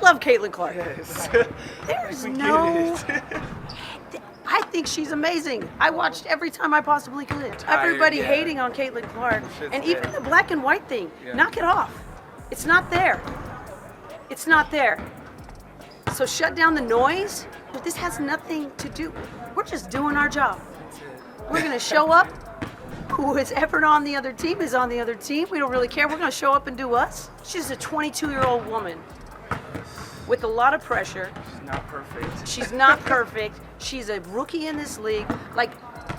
love Caitlin Clark. Yes. There's no... I think she's amazing. I watched every time I possibly could. Everybody hating on Caitlin Clark. And even the black and white thing. Knock it off. It's not there. It's not there. So shut down the noise. But this has nothing to do. We're just doing our job. We're going to show up. Who is ever on the other team is on the other team. We don't really care. We're going to show up and do us. She's a 22-year-old woman with a lot of pressure. She's not perfect. She's not perfect. She's a rookie in this league. Like,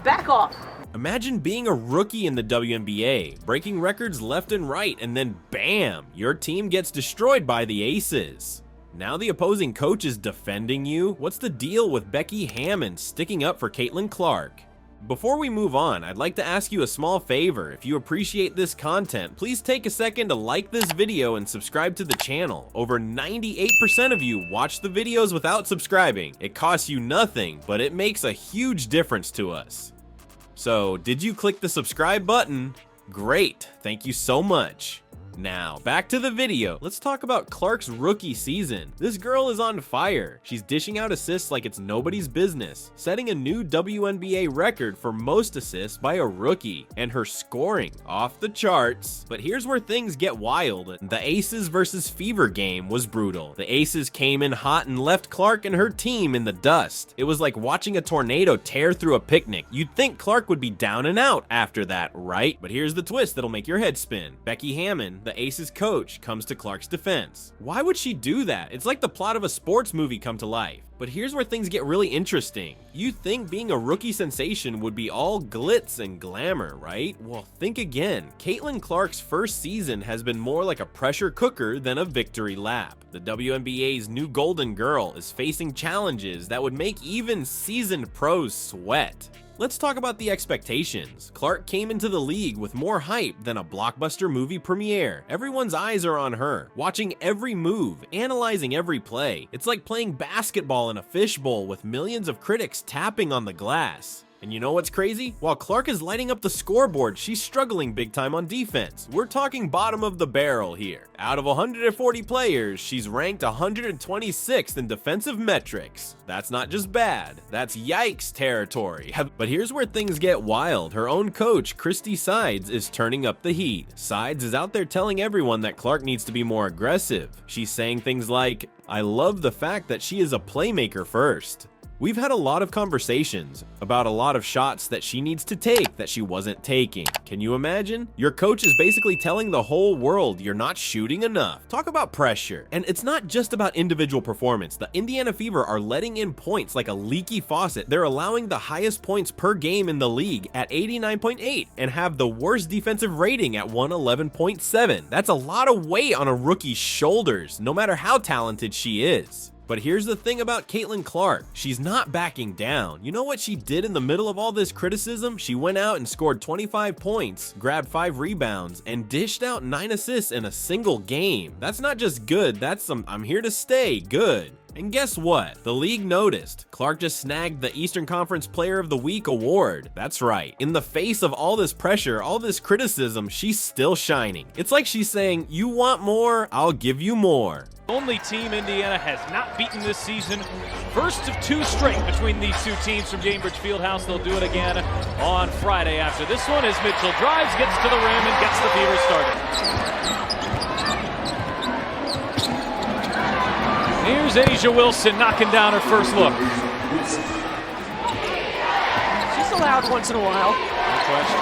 back off. Imagine being a rookie in the WNBA, breaking records left and right, and then bam, your team gets destroyed by the Aces. Now the opposing coach is defending you? What's the deal with Becky Hammon sticking up for Caitlin Clark? Before we move on, I'd like to ask you a small favor. If you appreciate this content, please take a second to like this video and subscribe to the channel. Over 98% of you watch the videos without subscribing. It costs you nothing, but it makes a huge difference to us. So, did you click the subscribe button? Great, thank you so much. Now, back to the video. Let's talk about Clark's rookie season. This girl is on fire. She's dishing out assists like it's nobody's business, setting a new WNBA record for most assists by a rookie, and her scoring off the charts. But here's where things get wild. The Aces versus Fever game was brutal. The Aces came in hot and left Clark and her team in the dust. It was like watching a tornado tear through a picnic. You'd think Clark would be down and out after that, right? But here's the twist that'll make your head spin. Becky Hammon, the Aces coach, comes to Clark's defense. Why would she do that? It's like the plot of a sports movie come to life. But here's where things get really interesting. You think being a rookie sensation would be all glitz and glamour, right? Well, think again. Caitlin Clark's first season has been more like a pressure cooker than a victory lap. The WNBA's new golden girl is facing challenges that would make even seasoned pros sweat. Let's talk about the expectations. Clark came into the league with more hype than a blockbuster movie premiere. Everyone's eyes are on her, watching every move, analyzing every play. It's like playing basketball in a fishbowl with millions of critics tapping on the glass. And you know what's crazy? While Clark is lighting up the scoreboard, she's struggling big time on defense. We're talking bottom of the barrel here. Out of 140 players, she's ranked 126th in defensive metrics. That's not just bad, that's yikes territory. But here's where things get wild. Her own coach, Christy Sides, is turning up the heat. Sides is out there telling everyone that Clark needs to be more aggressive. She's saying things like, "I love the fact that she is a playmaker first." We've had a lot of conversations about a lot of shots that she needs to take that she wasn't taking. Can you imagine? Your coach is basically telling the whole world you're not shooting enough. Talk about pressure. And it's not just about individual performance. The Indiana Fever are letting in points like a leaky faucet. They're allowing the highest points per game in the league at 89.8 and have the worst defensive rating at 111.7. That's a lot of weight on a rookie's shoulders, no matter how talented she is. But here's the thing about Caitlin Clark. She's not backing down. You know what she did in the middle of all this criticism? She went out and scored 25 points, grabbed 5 rebounds, and dished out 9 assists in a single game. That's not just good, that's some I'm here to stay good. And guess what? The league noticed. Clark just snagged the Eastern Conference Player of the Week award. That's right. In the face of all this pressure, all this criticism, she's still shining. It's like she's saying, you want more? I'll give you more. Only team Indiana has not beaten this season. First of 2 straight between these two teams from Gainbridge Fieldhouse. They'll do it again on Friday after this one as Mitchell drives, gets to the rim, and gets the Fever started. Here's Asia Wilson knocking down her first look. She's allowed once in a while. No question.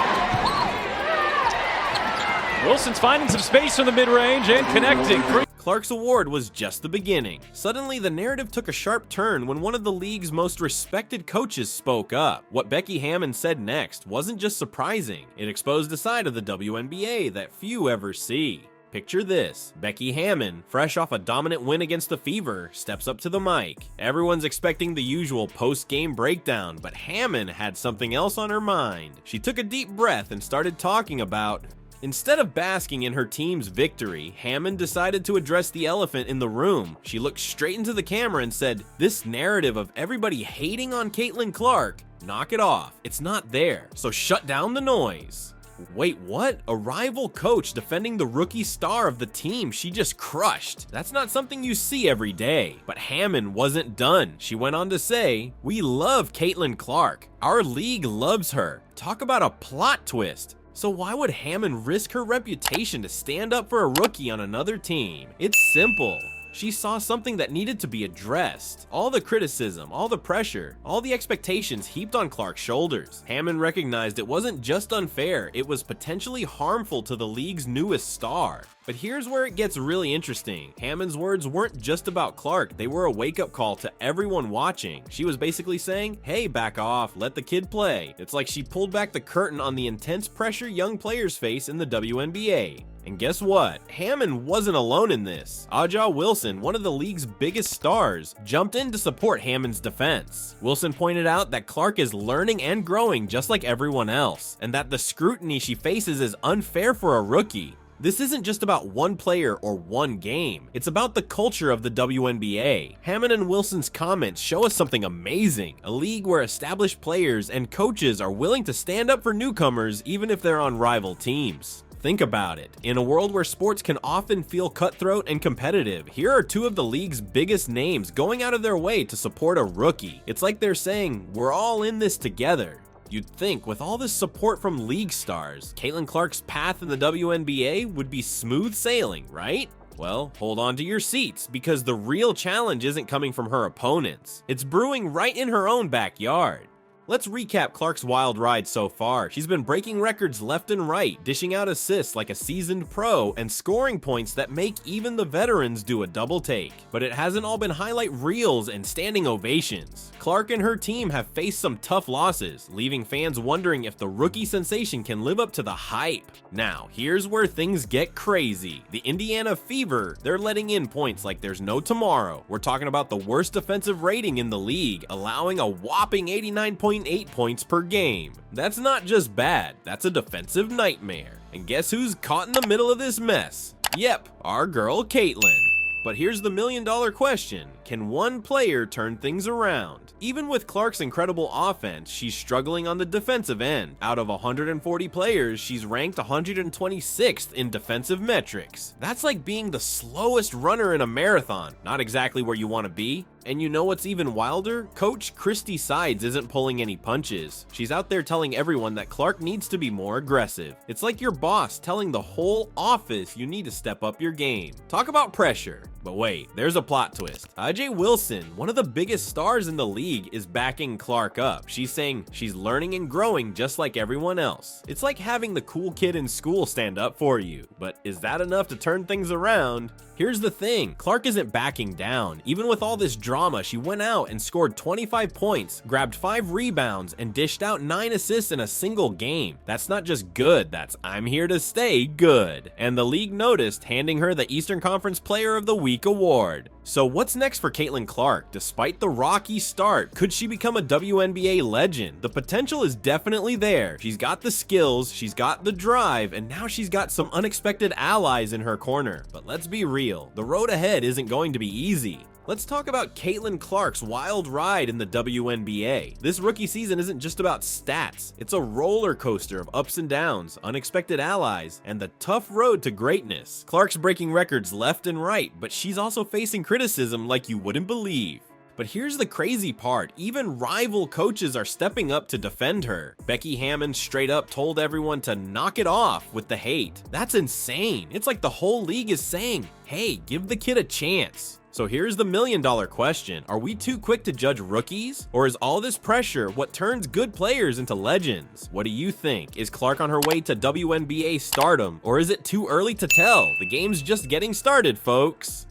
Wilson's finding some space from the mid-range and connecting. Clark's award was just the beginning. Suddenly, the narrative took a sharp turn when one of the league's most respected coaches spoke up. What Becky Hammon said next wasn't just surprising. It exposed a side of the WNBA that few ever see. Picture this. Becky Hammon, fresh off a dominant win against the Fever, steps up to the mic. Everyone's expecting the usual post-game breakdown, but Hammon had something else on her mind. She took a deep breath and started talking about... Instead of basking in her team's victory, Hammon decided to address the elephant in the room. She looked straight into the camera and said, "This narrative of everybody hating on Caitlin Clark, knock it off. It's not there, so shut down the noise." Wait, what? A rival coach defending the rookie star of the team she just crushed. That's not something you see every day. But Hammond wasn't done. She went on to say, "We love Caitlin Clark. Our league loves her." Talk about a plot twist. So why would Hammond risk her reputation to stand up for a rookie on another team? It's simple. She saw something that needed to be addressed. All the criticism, all the pressure, all the expectations heaped on Clark's shoulders. Hammond recognized it wasn't just unfair, it was potentially harmful to the league's newest star. But here's where it gets really interesting. Hammond's words weren't just about Clark, they were a wake-up call to everyone watching. She was basically saying, hey, back off, let the kid play. It's like she pulled back the curtain on the intense pressure young players face in the WNBA. And guess what? Hammond wasn't alone in this. Aja Wilson, one of the league's biggest stars, jumped in to support Hammond's defense. Wilson pointed out that Clark is learning and growing just like everyone else, and that the scrutiny she faces is unfair for a rookie. This isn't just about one player or one game, it's about the culture of the WNBA. Hammond and Wilson's comments show us something amazing, a league where established players and coaches are willing to stand up for newcomers even if they're on rival teams. Think about it. In a world where sports can often feel cutthroat and competitive, here are two of the league's biggest names going out of their way to support a rookie. It's like they're saying, we're all in this together. You'd think with all this support from league stars, Caitlin Clark's path in the WNBA would be smooth sailing, right? Well, hold on to your seats, because the real challenge isn't coming from her opponents. It's brewing right in her own backyard. Let's recap Clark's wild ride so far. She's been breaking records left and right, dishing out assists like a seasoned pro, and scoring points that make even the veterans do a double take. But it hasn't all been highlight reels and standing ovations. Clark and her team have faced some tough losses, leaving fans wondering if the rookie sensation can live up to the hype. Now, here's where things get crazy. The Indiana Fever, they're letting in points like there's no tomorrow. We're talking about the worst defensive rating in the league, allowing a whopping 89.8 points per game. That's not just bad, that's a defensive nightmare. And guess who's caught in the middle of this mess? Yep, our girl Caitlin. But here's the million-dollar question. Can one player turn things around? Even with Clark's incredible offense, she's struggling on the defensive end. Out of 140 players, she's ranked 126th in defensive metrics. That's like being the slowest runner in a marathon. Not exactly where you want to be. And you know what's even wilder? Coach Christy Sides isn't pulling any punches. She's out there telling everyone that Clark needs to be more aggressive. It's like your boss telling the whole office you need to step up your game. Talk about pressure. But wait, there's a plot twist. Aja Wilson, one of the biggest stars in the league, is backing Clark up. She's saying she's learning and growing just like everyone else. It's like having the cool kid in school stand up for you. But is that enough to turn things around? Here's the thing, Clark isn't backing down. Even with all this drama, she went out and scored 25 points, grabbed 5 rebounds, and dished out 9 assists in a single game. That's not just good, that's I'm here to stay good. And the league noticed, handing her the Eastern Conference Player of the Week award. So what's next for Caitlin Clark? Despite the rocky start, could she become a WNBA legend? The potential is definitely there. She's got the skills, she's got the drive, and now she's got some unexpected allies in her corner. But let's be real, the road ahead isn't going to be easy. Let's talk about Caitlin Clark's wild ride in the WNBA. This rookie season isn't just about stats. It's a roller coaster of ups and downs, unexpected allies, and the tough road to greatness. Clark's breaking records left and right, but she's also facing criticism like you wouldn't believe. But here's the crazy part, even rival coaches are stepping up to defend her. Becky Hammond straight up told everyone to knock it off with the hate. That's insane. It's like the whole league is saying, hey, give the kid a chance. So here's the million-dollar question. Are we too quick to judge rookies? Or is all this pressure what turns good players into legends? What do you think? Is Clark on her way to WNBA stardom? Or is it too early to tell? The game's just getting started, folks.